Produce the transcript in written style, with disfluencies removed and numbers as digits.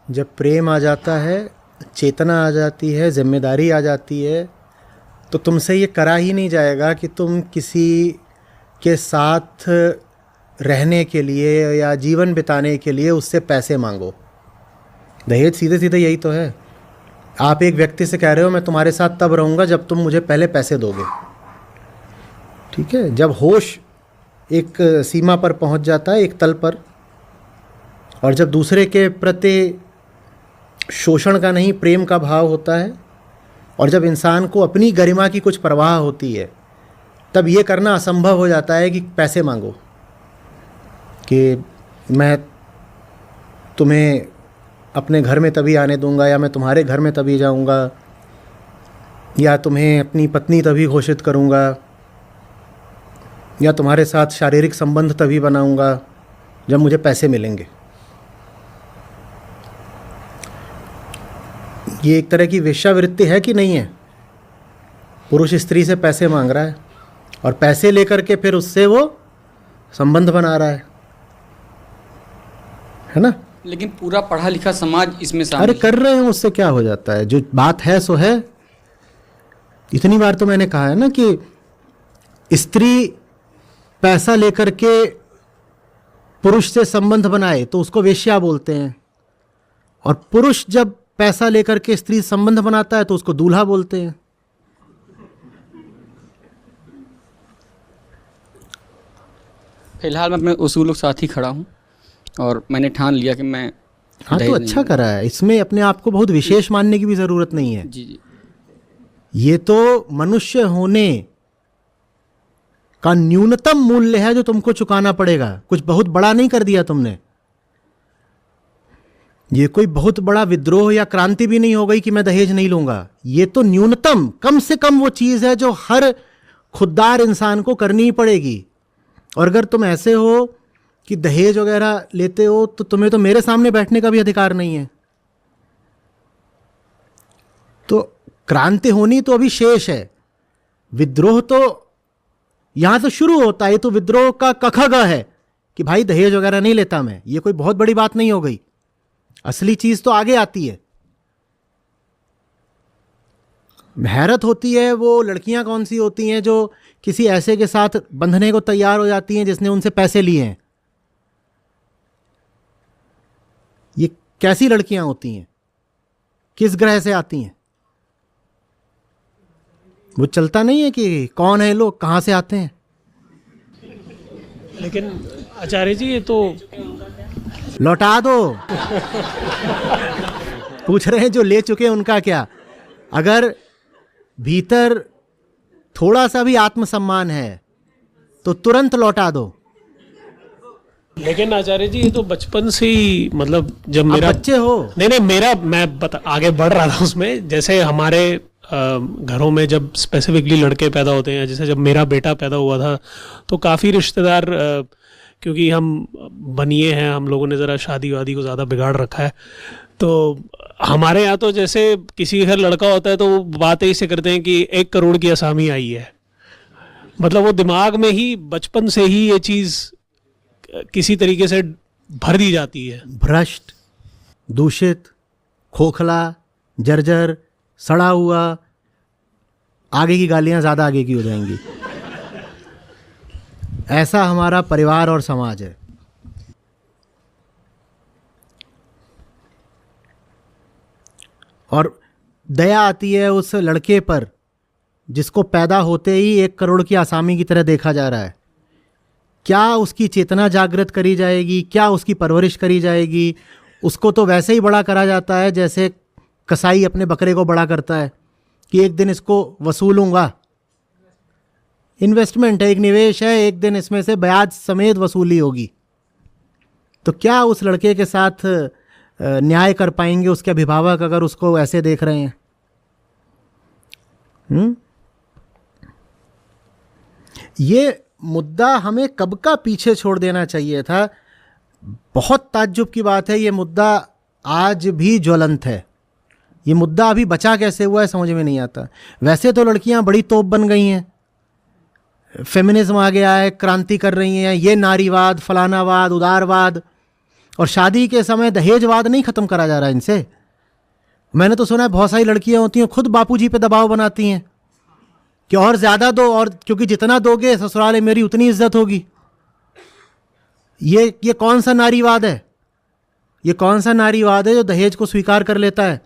जब प्रेम आ जाता है, चेतना आ जाती है, जिम्मेदारी आ जाती है, तो तुमसे ये करा ही नहीं जाएगा कि तुम किसी के साथ रहने के लिए या जीवन बिताने के लिए उससे पैसे मांगो। दहेज सीधे सीधे यही तो है। आप एक व्यक्ति से कह रहे हो मैं तुम्हारे साथ तब रहूँगा जब तुम मुझे पहले पैसे दोगे। ठीक है, जब होश एक सीमा पर पहुँच जाता है, एक तल पर, और जब दूसरे के प्रति शोषण का नहीं प्रेम का भाव होता है, और जब इंसान को अपनी गरिमा की कुछ परवाह होती है, तब ये करना असंभव हो जाता है कि पैसे मांगो कि मैं तुम्हें अपने घर में तभी आने दूंगा, या मैं तुम्हारे घर में तभी जाऊंगा, या तुम्हें अपनी पत्नी तभी घोषित करूंगा, या तुम्हारे साथ शारीरिक संबंध तभी बनाऊंगा जब मुझे पैसे मिलेंगे। ये एक तरह की वेश्यावृत्ति है कि नहीं है? पुरुष स्त्री से पैसे मांग रहा है और पैसे लेकर के फिर उससे वो संबंध बना रहा है ना? लेकिन पूरा पढ़ा लिखा समाज इसमें शामिल अरे कर रहे हैं, उससे क्या हो जाता है? जो बात है सो है। इतनी बार तो मैंने कहा है ना कि स्त्री पैसा लेकर के पुरुष से संबंध बनाए तो उसको वेश्या बोलते हैं, और पुरुष जब पैसा लेकर के स्त्री से संबंध बनाता है तो उसको दूल्हा बोलते हैं। फिलहाल मैं अपने उसूलों के साथ ही खड़ा हूँ और मैंने ठान लिया कि मैं हाँ, तो अच्छा करा है। इसमें अपने आप को बहुत विशेष मानने की भी ज़रूरत नहीं है। जी जी, ये तो मनुष्य होने का न्यूनतम मूल्य है जो तुमको चुकाना पड़ेगा। कुछ बहुत बड़ा नहीं कर दिया तुमने। ये कोई बहुत बड़ा विद्रोह या क्रांति भी नहीं हो गई कि मैं दहेज नहीं लूंगा। ये तो न्यूनतम, कम से कम वो चीज़ है जो हर खुददार इंसान को करनी ही पड़ेगी। और अगर तुम ऐसे हो कि दहेज वगैरह लेते हो तो तुम्हें तो मेरे सामने बैठने का भी अधिकार नहीं है। तो क्रांति होनी तो अभी शेष है, विद्रोह तो यहां से शुरू होता है। तो विद्रोह का कखग है कि भाई दहेज वगैरह नहीं लेता मैं। ये कोई बहुत बड़ी बात नहीं हो गई। असली चीज तो आगे आती है। हैरत होती है वो लड़कियां कौन सी होती हैं जो किसी ऐसे के साथ बंधने को तैयार हो जाती हैं जिसने उनसे पैसे लिए हैं। ये कैसी लड़कियां होती हैं? किस ग्रह से आती हैं? वो चलता नहीं है कि कौन है लोग, कहां से आते हैं। लेकिन आचार्य जी ये तो लौटा दो। पूछ रहे हैं जो ले चुके हैं उनका क्या? अगर भीतर थोड़ा सा भी आत्मसम्मान है तो तुरंत लौटा दो। लेकिन आचार्य जी ये तो बचपन से ही, मतलब जब मेरा बच्चे हो, नहीं मेरा मैं आगे बढ़ रहा था उसमें। जैसे हमारे घरों में जब स्पेसिफिकली लड़के पैदा होते हैं, जैसे जब मेरा बेटा पैदा हुआ था तो काफ़ी रिश्तेदार, क्योंकि हम बनिए हैं, हम लोगों ने ज़रा शादी वादी को ज़्यादा बिगाड़ रखा है, तो हमारे यहाँ तो जैसे किसी के घर लड़का होता है तो वो बात ऐसे करते हैं कि 1 करोड़ की असामी आई है। मतलब वो दिमाग में ही बचपन से ही ये चीज़ किसी तरीके से भर दी जाती है। भ्रष्ट, दूषित, खोखला, जर्जर, सड़ा हुआ। आगे की गालियां ज़्यादा आगे की हो जाएंगी। ऐसा हमारा परिवार और समाज है। और दया आती है उस लड़के पर जिसको पैदा होते ही 1 करोड़ की आसामी की तरह देखा जा रहा है। क्या उसकी चेतना जागृत करी जाएगी? क्या उसकी परवरिश करी जाएगी? उसको तो वैसे ही बड़ा करा जाता है जैसे कसाई अपने बकरे को बड़ा करता है कि एक दिन इसको वसूलूंगा। इन्वेस्टमेंट है, एक निवेश है, एक दिन इसमें से ब्याज समेत वसूली होगी। तो क्या उस लड़के के साथ न्याय कर पाएंगे उसके अभिभावक अगर उसको ऐसे देख रहे हैं? ये मुद्दा हमें कब का पीछे छोड़ देना चाहिए था। बहुत ताज्जुब की बात है, ये मुद्दा आज भी ज्वलंत है। ये मुद्दा अभी बचा कैसे हुआ है समझ में नहीं आता। वैसे तो लड़कियां बड़ी तोप बन गई हैं, फेमिनिज्म आ गया है, क्रांति कर रही हैं, ये नारीवाद, फलानावाद, उदारवाद, और शादी के समय दहेजवाद नहीं ख़त्म करा जा रहा है इनसे। मैंने तो सुना है बहुत सारी लड़कियां होती हैं खुद बापूजी पे दबाव बनाती हैं कि और ज़्यादा दो, और क्योंकि जितना दोगे ससुराल में मेरी उतनी इज्जत होगी। ये कौन सा नारीवाद है? ये कौन सा नारीवाद है जो दहेज को स्वीकार कर लेता है?